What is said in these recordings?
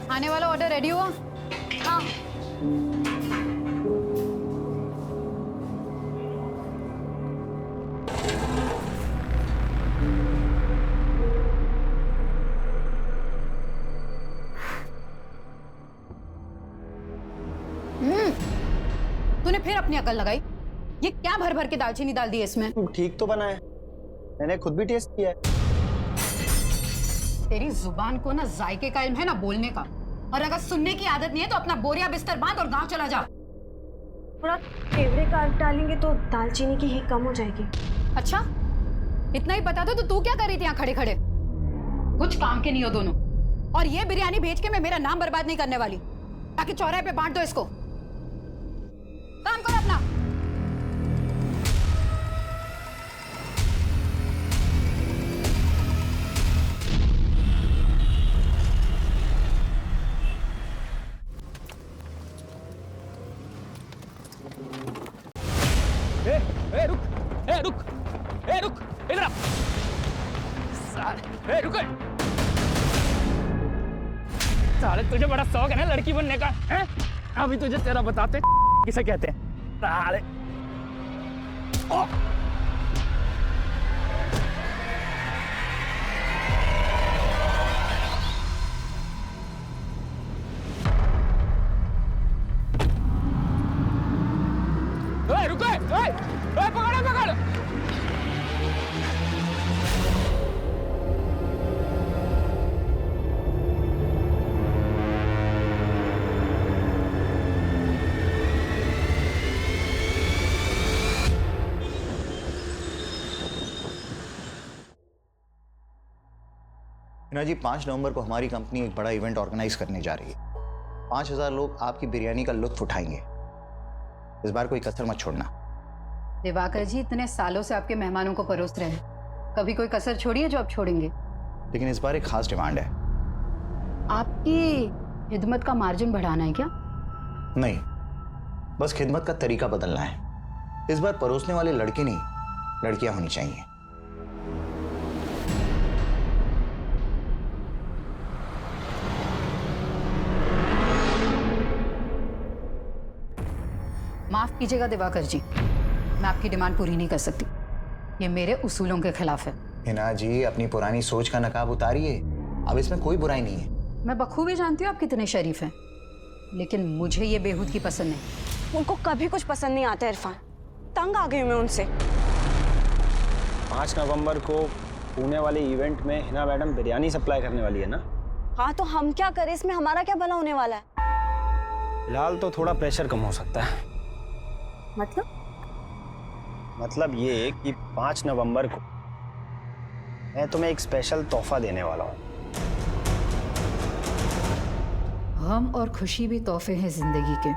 आने वाला order ready हुआ? हाँ। तूने फिर अपनी अकल लगाई? ये क्या भर भर के दालचीनी डाल दी है इसमें? ठीक तो बना है, मैंने खुद भी टेस्ट किया है। तेरी जुबान को ना जायके का इल्म है ना बोलने का, और अगर सुनने की आदत नहीं है तो अपना बोरिया बिस्तर बांध और गांव चला जा। थोड़ा केवड़े का डालेंगे तो दालचीनी की हीट कम हो जाएगी। अच्छा, इतना ही पता था तो तू क्या कर रही थी यहाँ खड़े खड़े? कुछ काम के नहीं हो दोनों। और ये बिरयानी भेज के मैं मेरा नाम बर्बाद नहीं करने वाली, ताकि चौराहे पे बांट दो इसको। काम करो अपना। रुक इधर आ। साले रुक। साले तुझे बड़ा शौक है ना लड़की बनने का, हैं? अभी तुझे तेरा बताते किसे कहते हैं। साले ओ रुको, पकड़ो पकड़ो। हिना जी, 5 नवंबर को हमारी कंपनी एक बड़ा इवेंट ऑर्गेनाइज करने जा रही है। 5000 लोग आपकी बिरयानी का लुत्फ उठाएंगे। इस बार कोई कसर मत छोड़ना। दिवाकर जी, इतने सालों से आपके मेहमानों को परोस रहे हैं, कभी कोई कसर छोड़ी है जो आप छोड़ेंगे? लेकिन इस बार एक खास डिमांड है। आपकी खिदमत का मार्जिन बढ़ाना है क्या? नहीं, बस खिदमत का तरीका बदलना है। इस बार परोसने वाले लड़के नहीं, लड़कियां होनी चाहिए। माफ कीजिएगा दिवाकर जी, मैं आपकी डिमांड पूरी नहीं कर सकती। ये मेरे उसूलों के खिलाफ है। हिना जी, अपनी पुरानी सोच का नकाब उतारिए। अब इसमें कोई बुराई नहीं है। मैं बखूबी जानती हूँ आप कितने शरीफ हैं, लेकिन मुझे ये बेहूदगी पसंद नहीं। उनको कभी कुछ पसंद नहीं आता इरफान, तंग आ गई मैं उनसे। 5 नवंबर को पुणे वाले इवेंट में हिना मैडम बिरयानी सप्लाई करने वाली है ना? हाँ, तो हम क्या करें, इसमें हमारा क्या भला होने वाला है? फिलहाल तो थोड़ा प्रेशर कम हो सकता है। मतलब ये कि 5 नवंबर को मैं तुम्हें एक स्पेशल तोहफा देने वाला हूँ। गम और खुशी भी तोहफे हैं जिंदगी के,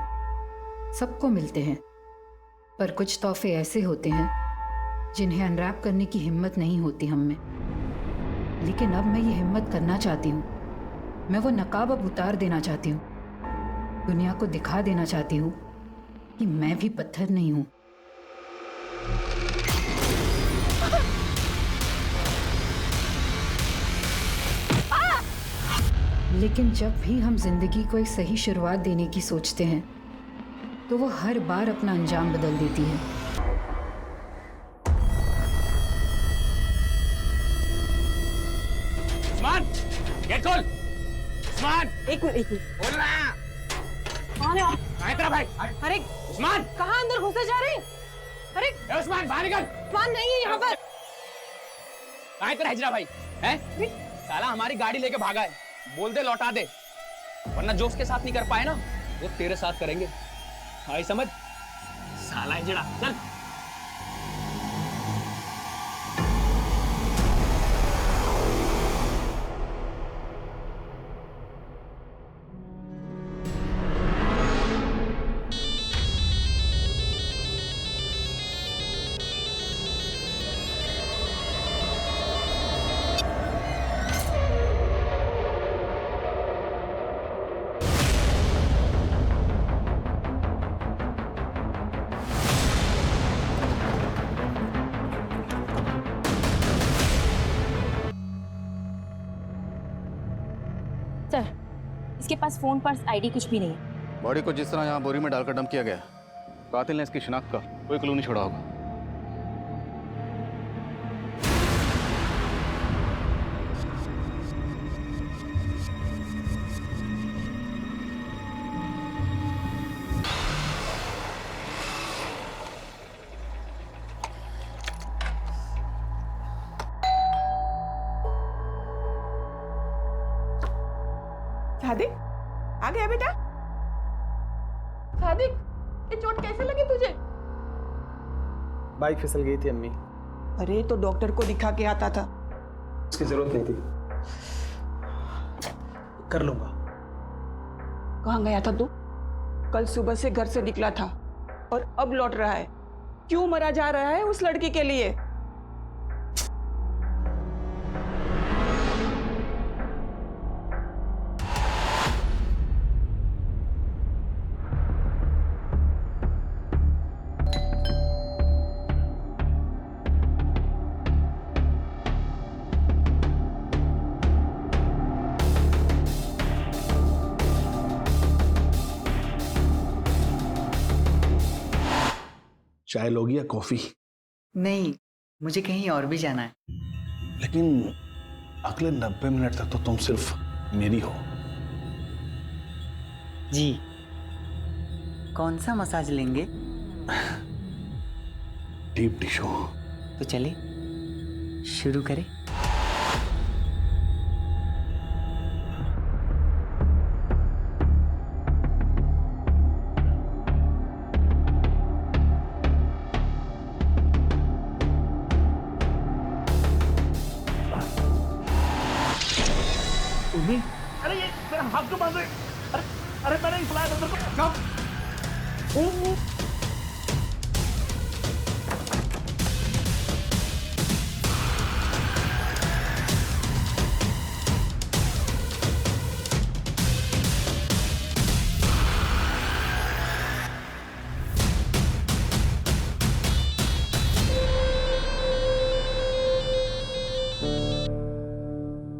सबको मिलते हैं। पर कुछ तोहफे ऐसे होते हैं जिन्हें अनरैप करने की हिम्मत नहीं होती हम में। लेकिन अब मैं ये हिम्मत करना चाहती हूँ। मैं वो नकाब अब उतार देना चाहती हूँ। दुनिया को दिखा देना चाहती हूँ कि मैं भी पत्थर नहीं हूँ। लेकिन जब भी हम जिंदगी को एक सही शुरुआत देने की सोचते हैं तो वो हर बार अपना अंजाम बदल देती है। उस्मान, गेट खोल। उस्मान, एक मिनट बोल रहा। कौन है? कहाँ तेरा भाई? अरे उस्मान, कहाँ अंदर घुसे जा रहे हैं? अरे ए उस्मान, बाहर निकल। उस्मान नहीं है यहाँ पर। कहाँ तेरा हिजरा भाई? हैं? साला हमारी गाड़ी लेके भागा है। बोल दे लौटा दे, वरना जो उसके साथ नहीं कर पाए ना वो तेरे साथ करेंगे। आई समझ? साला हिजड़ा, चल। इसके पास फोन, पर्स, आईडी कुछ भी नहीं है। बॉडी को जिस तरह यहाँ बोरी में डालकर डंप किया गया, कातिल ने इसकी शिनाख्त का कोई क्लू नहीं छोड़ा होगा। सादिक, आ गया बेटा? सादिक, ये चोट कैसे लगी तुझे? बाइक फिसल गई थी अम्मी। अरे तो डॉक्टर को दिखा के आता था। उसकी जरूरत नहीं थी, कर लूंगा। कहाँ गया था तू? कल सुबह से घर से निकला था और अब लौट रहा है। क्यों मरा जा रहा है उस लड़की के लिए? चाय लोगी या कॉफी? नहीं, मुझे कहीं और भी जाना है। लेकिन अगले 90 मिनट तक तो तुम सिर्फ मेरी हो। जी, कौन सा मसाज लेंगे? Deep tissue. तो चले शुरू करें। अरे ये मेरा हाथ क्यों बांध रहे? अरे मैंने ही बुलाया अंदर को। जाओ।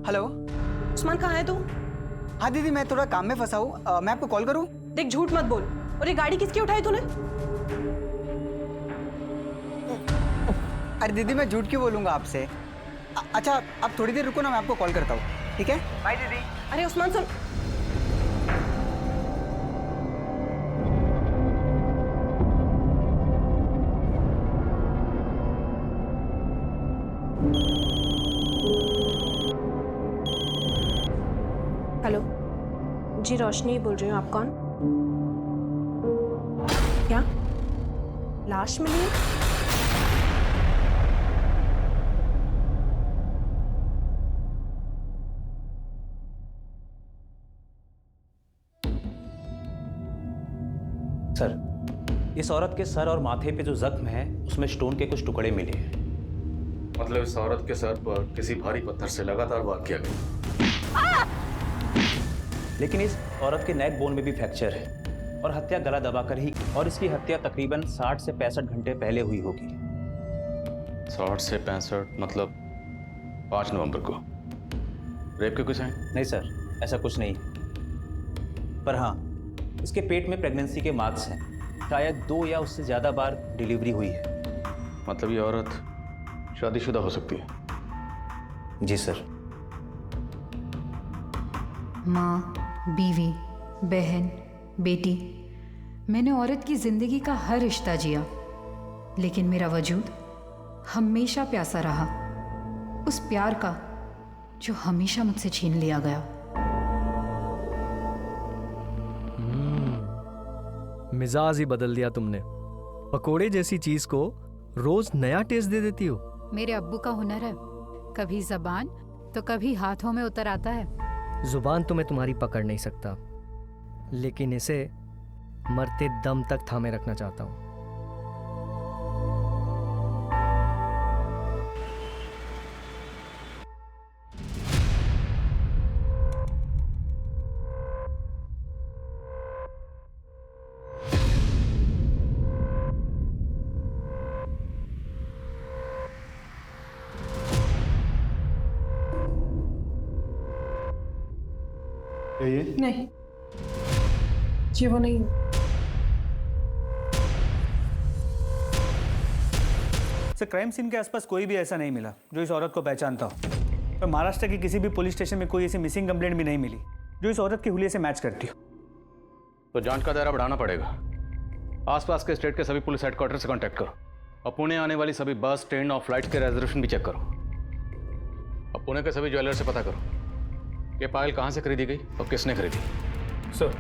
हेलो, उस्मान कहाँ है तू? हाँ दीदी, मैं थोड़ा काम में फंसा हूँ, मैं आपको कॉल करूँ? देख, झूठ मत बोल। और ये गाड़ी किसकी उठाई तूने? अरे दीदी, मैं झूठ क्यों बोलूँगा आपसे? अच्छा, आप थोड़ी देर रुको ना, मैं आपको कॉल करता हूँ, ठीक है? बाय दीदी। अरे उस्मान सुन। हेलो जी, रोशनी बोल रही हूँ। आप कौन? क्या लाश मिली? सर, इस औरत के सर और माथे पे जो जख्म है उसमें स्टोन के कुछ टुकड़े मिले हैं। मतलब इस औरत के सर पर किसी भारी पत्थर से लगातार वार किया गया। लेकिन इस औरत के नेक बोन में भी फ्रैक्चर है और हत्या गला दबाकर ही, और इसकी हत्या तकरीबन 60 से 65 घंटे पहले हुई होगी। 60 से 65 मतलब 5 नवंबर को। रेप के कुछ हैं? नहीं सर, ऐसा कुछ नहीं। पर हाँ, इसके पेट में प्रेगनेंसी के मार्क्स हैं। शायद 2 या उससे ज़्यादा बार डिलीवरी हुई है। मतलब ये औरत शादीशुदा हो सकती है? जी सर। माँ, बीवी, बहन, बेटी, मैंने औरत की जिंदगी का हर रिश्ता जिया, लेकिन मेरा वजूद हमेशा प्यासा रहा, उस प्यार का जो हमेशा मुझसे छीन लिया गया। मिजाज ही बदल दिया तुमने। पकोड़े जैसी चीज को रोज नया टेस्ट दे देती हो। मेरे अब्बू का हुनर है, कभी जबान तो कभी हाथों में उतर आता है। जुबान तो मैं तुम्हारी पकड़ नहीं सकता, लेकिन इसे मरते दम तक थामे रखना चाहता हूँ। ये नहीं, ये वो नहीं। सर, क्राइम सीन के आसपास कोई भी ऐसा नहीं मिला जो इस औरत को पहचानता हो। और महाराष्ट्र की किसी भी पुलिस स्टेशन में कोई ऐसी मिसिंग कंप्लेंट भी नहीं मिली जो इस औरत के हुलिये से मैच करती हो। तो जांच का दायरा बढ़ाना पड़ेगा। आसपास के स्टेट के सभी पुलिस हेडक्वार्टर से कांटेक्ट करो और पुणे आने वाली सभी बस, ट्रेन और फ्लाइट के रिजर्वेशन भी चेक करो। और पुणे के सभी ज्वेलर से पता करो कि पायल कहाँ से खरीदी गई और किसने खरीदी। सर,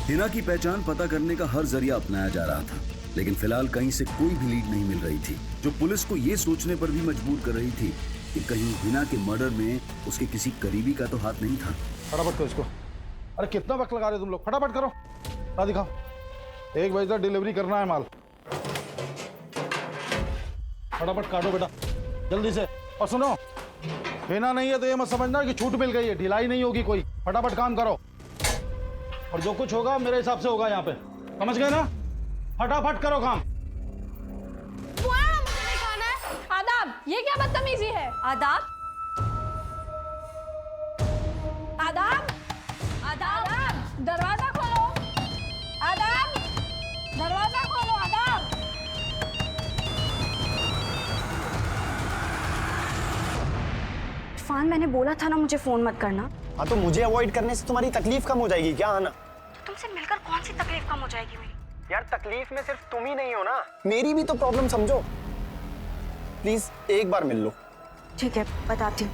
हिना की पहचान पता करने का हर जरिया अपनाया जा रहा था, लेकिन फिलहाल कहीं से कोई भी लीड नहीं मिल रही थी, जो पुलिस को ये सोचने पर भी मजबूर कर रही थी कि कहीं हिना के मर्डर में उसके किसी करीबी का तो हाथ नहीं था। फटाफट करो इसको। अरे कितना वक्त लगा रहे तुम लोग, फटाफट करो। ला दिखाओ, 1 बजे तक डिलीवरी करना है माल। फटाफट काटो बेटा, जल्दी से। और सुनो, हिना नहीं है तो ये मत समझना कि छूट मिल गई है, ढिलाई नहीं होगी कोई। फटाफट काम करो और जो कुछ होगा मेरे हिसाब से होगा यहाँ पे, समझ गए ना? फटाफट करो काम। आदाब, ये क्या बदतमीजी है? आदाब, आदाब, आदाब, दरवाजा खोलो। आदाब, दरवाजा खोलो। आदाब। इरफान, मैंने बोला था ना मुझे फोन मत करना। हाँ, तो मुझे अवॉइड करने से तुम्हारी तकलीफ कम हो जाएगी क्या आना? तो तुमसे मिलकर कौन सी तकलीफ कम हो जाएगी मेरी? यार, तकलीफ में सिर्फ तुम ही नहीं हो ना, मेरी भी तो प्रॉब्लम समझो। प्लीज एक बार मिल लो। ठीक है, बताती हूँ।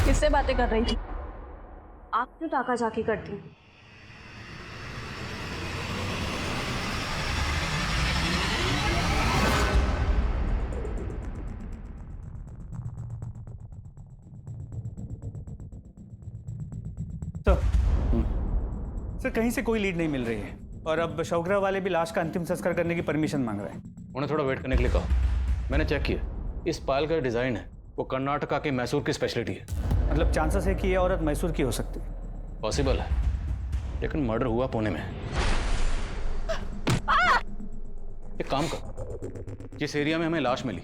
किससे बातें कर रही थी? आप क्यों ताका झाकी करती हैं? सर, कहीं से कोई लीड नहीं मिल रही है और अब शौकरा वाले भी लाश का अंतिम संस्कार करने की परमिशन मांग रहे हैं। उन्हें थोड़ा वेट करने के लिए कहो। मैंने चेक किया, इस पायल का डिजाइन है वो कर्नाटका के मैसूर की स्पेशलिटी है। मतलब चांसेस है कि ये औरत मैसूर की हो सकती है? पॉसिबल है, लेकिन मर्डर हुआ पुणे में। एक काम करो, जिस एरिया में हमें लाश मिली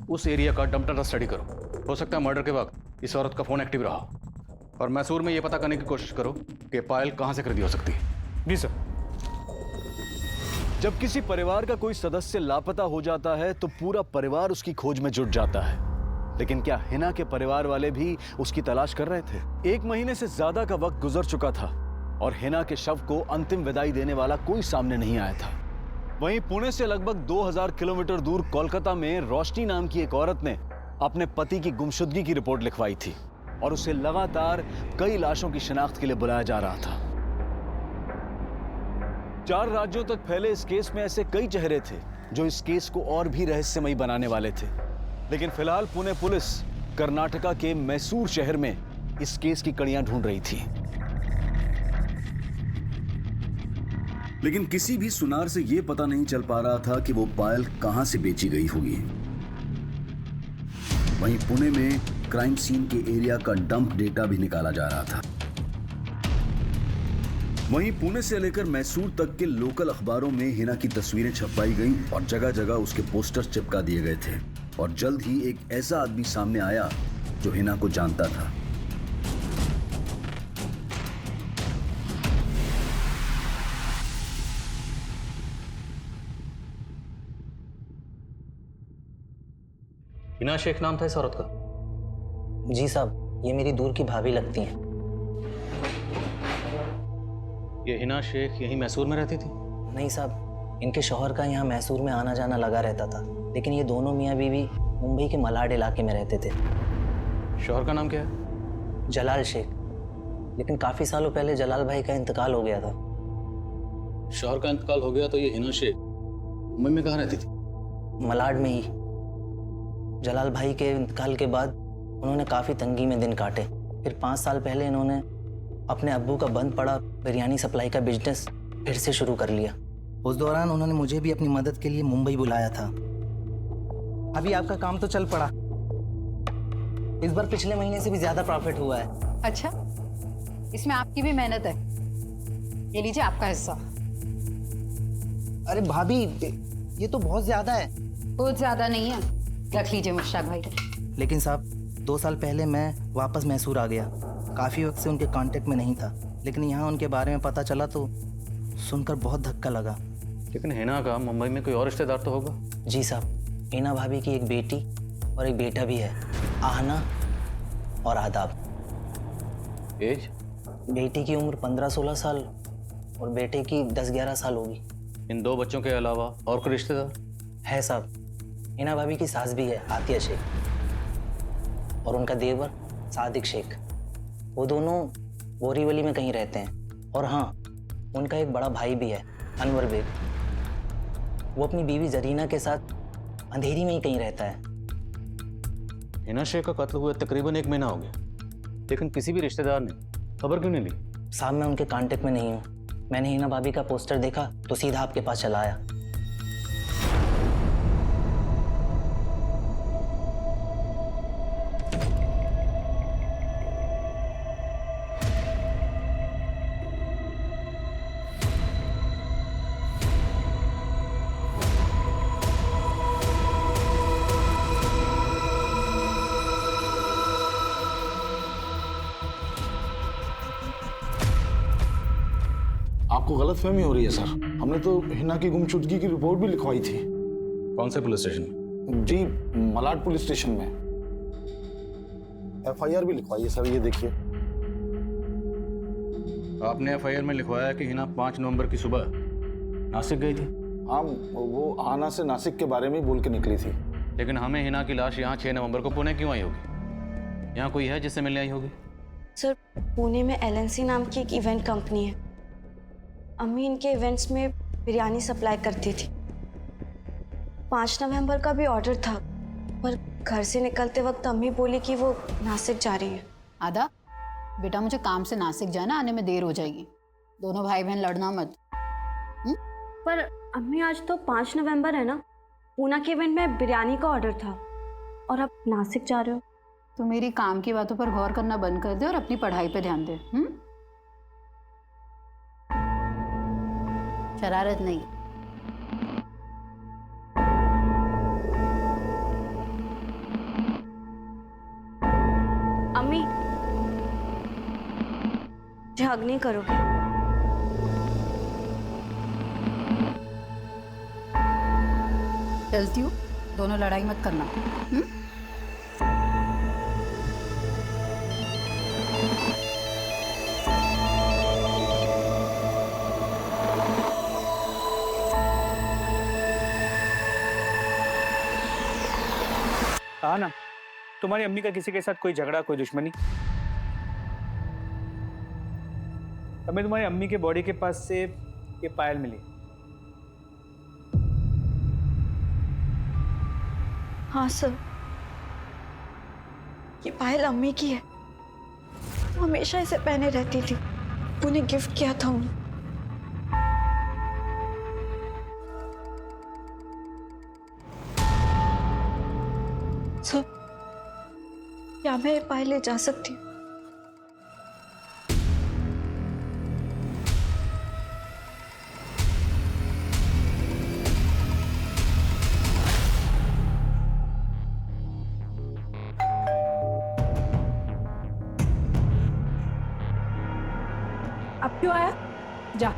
उस एरिया का डंप डाटा स्टडी करो। हो सकता है मर्डर के वक्त इस औरत का फोन एक्टिव रहा हो। और मैसूर में ये पता करने की कोशिश करो कि पायल कहां से खरीदी हो सकती है। जी सर। जब किसी परिवार का कोई सदस्य लापता हो जाता है तो पूरा परिवार उसकी खोज में जुट जाता है, लेकिन क्या हिना के परिवार वाले भी उसकी तलाश कर रहे थे? 1 महीने से ज्यादा का वक्त गुजर चुका था और हिना के शव को अंतिम विदाई देने वाला कोई सामने नहीं आया था। वहीं पुणे से लगभग 2000 किलोमीटर दूर कोलकाता में रोशनी नाम की एक औरत ने अपने पति की गुमशुदगी की रिपोर्ट लिखवाई थी और उसे लगातार कई लाशों की शिनाख्त के लिए बुलाया जा रहा था। 4 राज्यों तक फैले इस केस में ऐसे कई चेहरे थे जो इस केस को और भी रहस्यमयी बनाने वाले थे, लेकिन फिलहाल पुणे पुलिस कर्नाटका के मैसूर शहर में इस केस की कड़ियां ढूंढ रही थी। लेकिन किसी भी सुनार से यह पता नहीं चल पा रहा था कि वो पायल कहां से बेची गई होगी। वहीं पुणे में क्राइम सीन के एरिया का डंप डेटा भी निकाला जा रहा था। वहीं पुणे से लेकर मैसूर तक के लोकल अखबारों में हिना की तस्वीरें छपवाई गईं और जगह जगह उसके पोस्टर चिपका दिए गए थे और जल्द ही एक ऐसा आदमी सामने आया जो हिना को जानता था। हिना शेख नाम था इस औरत का? जी साहब, ये मेरी दूर की भाभी लगती हैं। ये हिना शेख यहीं मैसूर में रहती थी? नहीं साहब, इनके शौहर का यहाँ मैसूर में आना जाना लगा रहता था, लेकिन ये दोनों मियाँ बीवी मुंबई के मलाड इलाके में रहते थे। शौहर का नाम क्या है? जलाल शेख, लेकिन काफ़ी सालों पहले जलाल भाई का इंतकाल हो गया था। शौहर का इंतकाल हो गया तो ये हिना शेख मुंबई में कहाँ रहती थी? मलाड में ही। जलाल भाई के इंतकाल के बाद उन्होंने काफ़ी तंगी में दिन काटे। फिर 5 साल पहले इन्होंने अपने अब्बू का बंद पड़ा बिरयानी सप्लाई का बिजनेस फिर से शुरू कर लिया। उस दौरान उन्होंने मुझे भी अपनी मदद के लिए मुंबई बुलाया था। अभी आपका काम तो चल पड़ा, इस बार पिछले महीने से भी ज़्यादा प्रॉफिट हुआ है। अच्छा, इसमें आपकी भी मेहनत है। ये लीजिए आपका हिस्सा। अरे भाभी, ये तो बहुत ज़्यादा है। बहुत ज़्यादा नहीं है, रख लीजिए मुश्ताक भाई। लेकिन साहब 2 साल पहले मैं वापस मैसूर आ गया। काफ़ी वक्त से उनके कांटेक्ट में नहीं था, लेकिन यहाँ उनके बारे में पता चला तो सुनकर बहुत धक्का लगा। लेकिन हिना का मुंबई में कोई और रिश्तेदार तो होगा? जी साहब, हिना भाभी की एक बेटी और एक बेटा भी है, आहना और आदाब। एज? बेटी की उम्र 15-16 साल और बेटे की 10-11 साल होगी। इन 2 बच्चों के अलावा और कोई रिश्तेदार है साहब? हिना भाभी की सास भी है, आतिया शेख, और उनका देवर सादिक शेख। वो दोनों बोरीवली में कहीं रहते हैं। और हाँ, उनका एक बड़ा भाई भी है, अनवर बेग। वो अपनी बीवी जरीना के साथ अंधेरी में ही कहीं रहता है। हिना शेख का कत्ल हुए तकरीबन 1 महीना हो गया, लेकिन किसी भी रिश्तेदार ने खबर क्यों नहीं ली? साहब मैं उनके कांटेक्ट में नहीं हूँ। मैंने हिना भाभी का पोस्टर देखा तो सीधा आपके पास चला आया। आपको गलतफहमी हो रही है सर। हमने तो हिना की गुमशुदगी की रिपोर्ट भी लिखवाई थी। कौन से पुलिस स्टेशन में? जी, मलाड पुलिस स्टेशन में। FIR भी लिखवाई है सर, ये देखिए। आपने FIR में लिखवाया कि हिना 5 नवंबर की सुबह नासिक गई थी। हाँ, वो आना से नासिक के बारे में ही बोल के निकली थी। लेकिन हमें हिना की लाश यहाँ 6 नवंबर को पुणे क्यों आई होगी? यहाँ कोई है जिससे मिलने आई होगी? सर, पुणे में LNC नाम की एक इवेंट कंपनी है। अम्मी इनके इवेंट्स में बिरयानी सप्लाई करती थी। 5 नवंबर का भी ऑर्डर था, पर घर से निकलते वक्त अम्मी बोली कि वो नासिक जा रही है। आदा, बेटा मुझे काम से नासिक जाना, आने में देर हो जाएगी। दोनों भाई बहन लड़ना मत। पर अम्मी आज तो 5 नवंबर है ना। पूना के इवेंट में बिरयानी का ऑर्डर था और अब नासिक जा रहे हो। तो मेरी काम की बातों पर गौर करना बंद कर दे और अपनी पढ़ाई पे ध्यान दे। शरारत नहीं। अम्मी, मुझे हग नहीं करोगे? चलती हूँ, दोनों लड़ाई मत करना। हाँ ना, तुम्हारी अम्मी का किसी के साथ कोई झगड़ा, कोई दुश्मनी? हमें तुम्हारी अम्मी के बॉडी के पास से ये पायल मिली। हाँ सर, ये पायल अम्मी की है। वो हमेशा इसे पहने रहती थी। उन्हें गिफ्ट किया था उन्हें। सर, क्या मैं ये पायल ले जा सकती हूँ? अब क्यों आया? जा,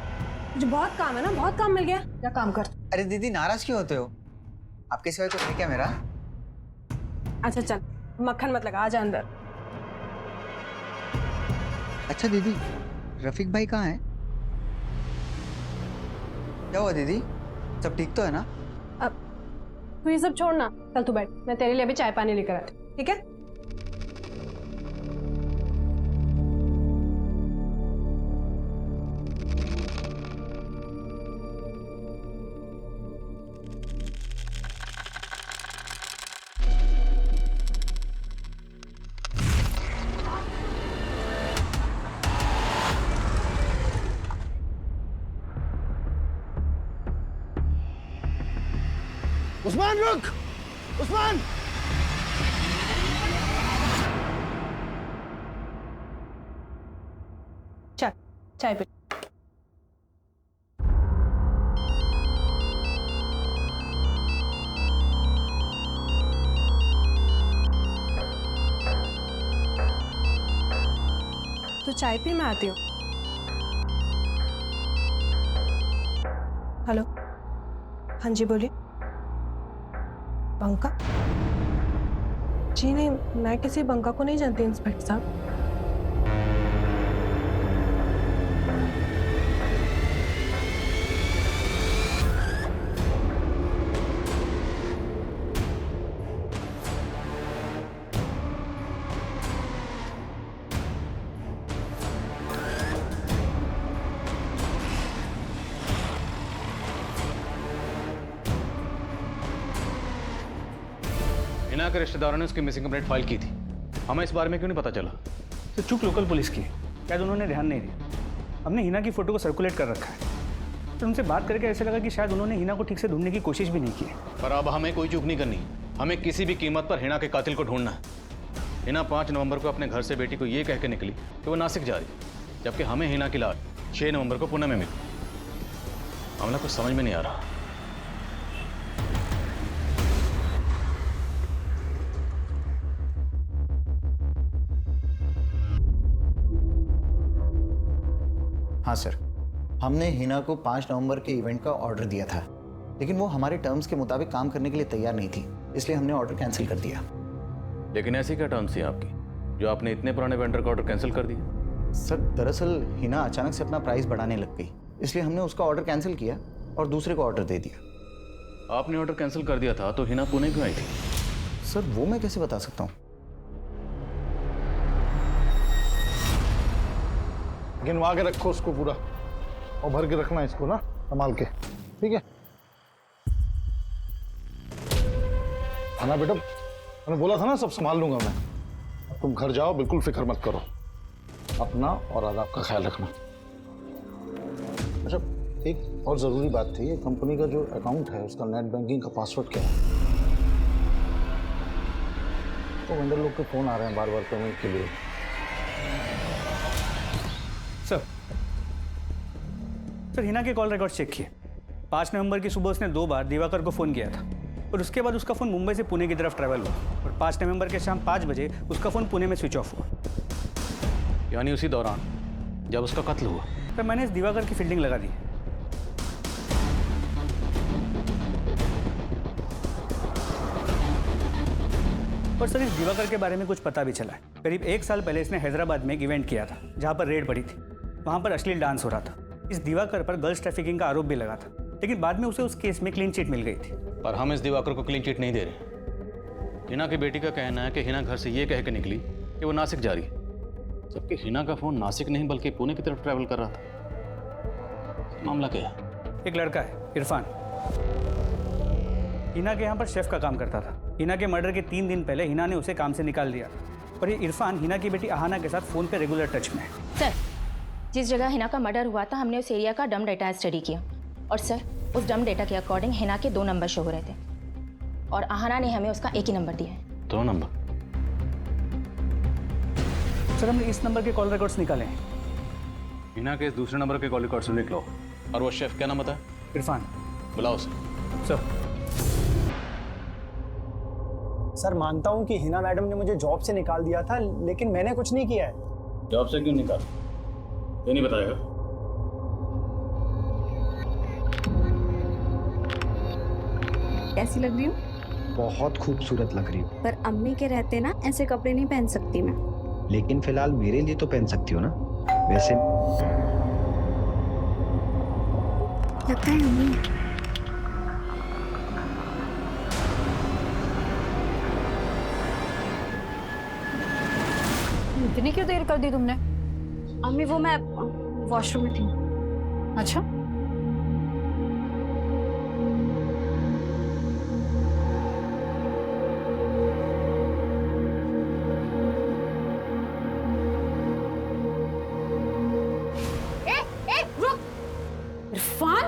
मुझे बहुत काम है ना, बहुत काम मिल गया। जा काम कर। अरे दीदी, नाराज क्यों होते हो? आपके सिवाय कोई है क्या मेरा? अच्छा चल, मक्खन मत लगा, आजा अंदर। अच्छा दीदी, रफीक भाई कहाँ है? क्या हुआ दीदी, सब ठीक तो है ना? अब तू ये सब छोड़ना, कल तू बैठ, मैं तेरे लिए भी चाय पानी लेकर आती हूँ, ठीक है? उस्मान रुक! उस्मान! चल, चाय पी। चाय पी, मैं आती हूँ। हेलो, हाँ जी बोलिए। बंका? जी नहीं, मैं किसी बंका को नहीं जानती इंस्पेक्टर साहब। हिना के रिश्तेदारों ने उसकी मिसिंग कंप्लेंट फाइल की थी। हमें इस बारे में क्यों नहीं पता चला? तो चूक लोकल पुलिस की, शायद उन्होंने ध्यान नहीं दिया। हमने हिना की फोटो को सर्कुलेट कर रखा है, तो उनसे बात करके ऐसा लगा कि शायद उन्होंने हिना को ठीक से ढूंढने की कोशिश भी नहीं की है। पर अब हमें कोई चूक नहीं करनी, हमें किसी भी कीमत पर हिना के कातिल को ढूंढना है। हिना 5 नवंबर को अपने घर से बेटी को ये कह के निकली कि वो नासिक जा रही, जबकि हमें हिना की लाश 6 नवंबर को पुणे में मिली। मामला कुछ समझ में नहीं आ रहा। हाँ सर, हमने हिना को 5 नवंबर के इवेंट का ऑर्डर दिया था, लेकिन वो हमारे टर्म्स के मुताबिक काम करने के लिए तैयार नहीं थी, इसलिए हमने ऑर्डर कैंसिल कर दिया। लेकिन ऐसी क्या टर्म्स थी आपकी जो आपने इतने पुराने वेंडर का ऑर्डर कैंसिल कर दिया? सर दरअसल हिना अचानक से अपना प्राइस बढ़ाने लग गई, इसलिए हमने उसका ऑर्डर कैंसिल किया और दूसरे को ऑर्डर दे दिया। आपने ऑर्डर कैंसिल कर दिया था तो हिना पुणे क्यों आई थी? सर वो मैं कैसे बता सकता हूँ? गिनवा के रखो उसको पूरा और भर के रखना इसको ना, संभाल के, ठीक है? खाना बेटा, मैंने बोला था ना सब संभाल लूंगा मैं। अब तुम घर जाओ, बिल्कुल फिक्र मत करो, अपना और आदाब का ख्याल रखना। अच्छा, एक और जरूरी बात थी, ये कंपनी का जो अकाउंट है उसका नेट बैंकिंग का पासवर्ड क्या है? तो वेंडर लोग के फोन आ रहे हैं बार बार पेमेंट के लिए। सर हिना के कॉल रिकॉर्ड चेक किए। 5 नवंबर की सुबह उसने 2 बार दिवाकर को फ़ोन किया था और उसके बाद उसका फ़ोन मुंबई से पुणे की तरफ ट्रैवल हुआ और 5 नवंबर के शाम 5 बजे उसका फ़ोन पुणे में स्विच ऑफ हुआ। यानी उसी दौरान जब उसका कत्ल हुआ। तो मैंने इस दिवाकर की फील्डिंग लगा दी। और सर इस दिवाकर के बारे में कुछ पता भी चला है। करीब 1 साल पहले इसने हैदराबाद में एक इवेंट किया था जहाँ पर रेड पड़ी थी। वहाँ पर अश्लील डांस हो रहा था। इस दिवाकर पर गर्ल्स ट्रैफिकिंग का आरोप भी लगा था, लेकिन बाद में उसे उस केस में क्लीन चिट मिल गई थी। पर हम इस दिवाकर को क्लीन चिट नहीं दे रहे। हिना की बेटी का कहना है कि हिना घर से ये कह के निकली कि वो नासिक जा रही है, जबकि हिना का फोन नासिक नहीं बल्कि पुणे की तरफ ट्रैवल कर रहा था। मामला क्या है? एक लड़का है इरफान, हिना के यहाँ पर शेफ का काम करता था। हिना के मर्डर के 3 दिन पहले हिना ने उसे काम से निकाल दिया और ये इरफान हिना की बेटी अहाना के साथ फ़ोन पे रेगुलर टच में है। सर, जिस जगह हिना का मर्डर हुआ था हमने उस एरिया का डम डेटा स्टडी किया और सर उस डम डेटा के अकॉर्डिंग हिना के 2 नंबर शो हो रहे थे और अहाना ने हमें उसका एक ही नंबर दिया है। 2 नंबर? सर हमने इस नंबर के कॉल रिकॉर्ड्स निकाले हैं। हिना के इस दूसरे नंबर के कॉल रिकॉर्ड्स लिख लो। और वो शेफ क्या नाम बताया? इरफान। बुलाओ उसे। सर मानता हूँ कि हिना मैडम ने मुझे जॉब से निकाल दिया था, लेकिन मैंने कुछ नहीं किया है। जॉब से क्यों निकाल? ये नहीं बताएगा? कैसी लग रही हूँ? बहुत खूबसूरत लग रही हो। पर अम्मी के रहते ना ऐसे कपड़े नहीं पहन सकती मैं। लेकिन फिलहाल मेरे लिए तो पहन सकती हो ना। वैसे लगता है अम्मी। इतनी क्यों देर कर दी तुमने? अम्मी वो मैं वॉशरूम में थी। अच्छा, रुक। इरफान,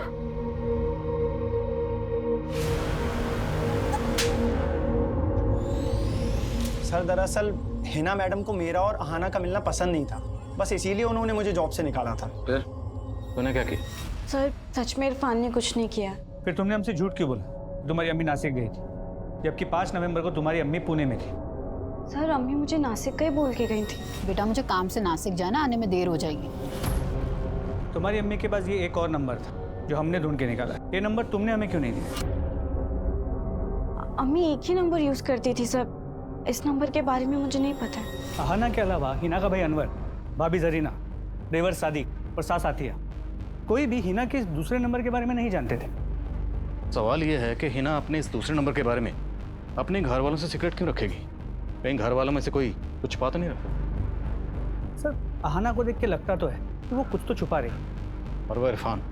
सर दरअसल हिना मैडम को मेरा और अहाना का मिलना पसंद नहीं था, बस इसीलिए उन्होंने मुझे जॉब से निकाला था। फिर तूने क्या किया? सर सच में इरफान ने कुछ नहीं किया। फिर तुमने हमसे झूठ क्यों बोला? तुम्हारी अम्मी नासिक गई थी, जबकि 5 नवंबर को तुम्हारी अम्मी पुणे में थी। सर अम्मी मुझे नासिक का ही बोल के गई थी। बेटा मुझे काम से नासिक जाना, आने में देर हो जाएगी। तुम्हारी अम्मी के पास ये एक और नंबर था जो हमने ढूंढ के निकाला। ये नंबर तुमने हमें क्यों नहीं दिया? अम्मी एक ही नंबर यूज़ करती थी सर, इस नंबर के बारे में मुझे नहीं पता है। अहाना के अलावा हिना का भाई अनवर, भाभी जरीना, ड्राइवर सादिक और सास आतिया, कोई भी हिना के इस दूसरे नंबर के बारे में नहीं जानते थे। सवाल यह है कि हिना अपने इस दूसरे नंबर के बारे में अपने घर वालों से सीक्रेट क्यों रखेगी? कहीं घर वालों में से कोई कुछ छुपा तो नहीं रखा? सर अहाना को देख के लगता तो है कि वो कुछ तो छुपा रही, और वो इरफान,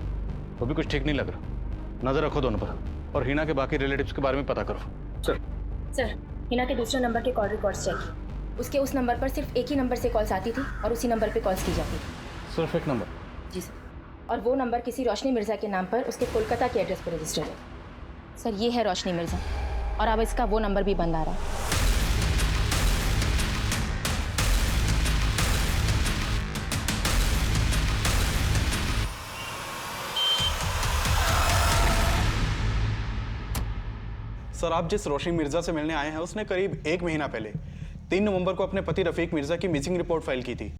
वो भी कुछ ठीक नहीं लग रहा। नजर रखो दोनों पर और हिना के बाकी रिलेटिव्स के बारे में पता करो। सर हिना के दूसरे नंबर के कॉल रिकॉर्ड्स चेक किए। उसके उस नंबर पर सिर्फ एक ही नंबर से कॉल्स आती थी और उसी नंबर पे कॉल्स की जाती थी। सिर्फ एक नंबर? जी सर, और वो नंबर किसी रोशनी मिर्ज़ा के नाम पर उसके कोलकाता के एड्रेस पर रजिस्टर्ड है। सर ये है रोशनी मिर्ज़ा, और अब इसका वो नंबर भी बंद आ रहा है। सर आप जिस रोशनी मिर्जा से मिलने आए हैं उसने करीब 1 महीना पहले 3 नवंबर को अपने पति रफीक मिर्जा की मिसिंग रिपोर्ट फाइल की थी।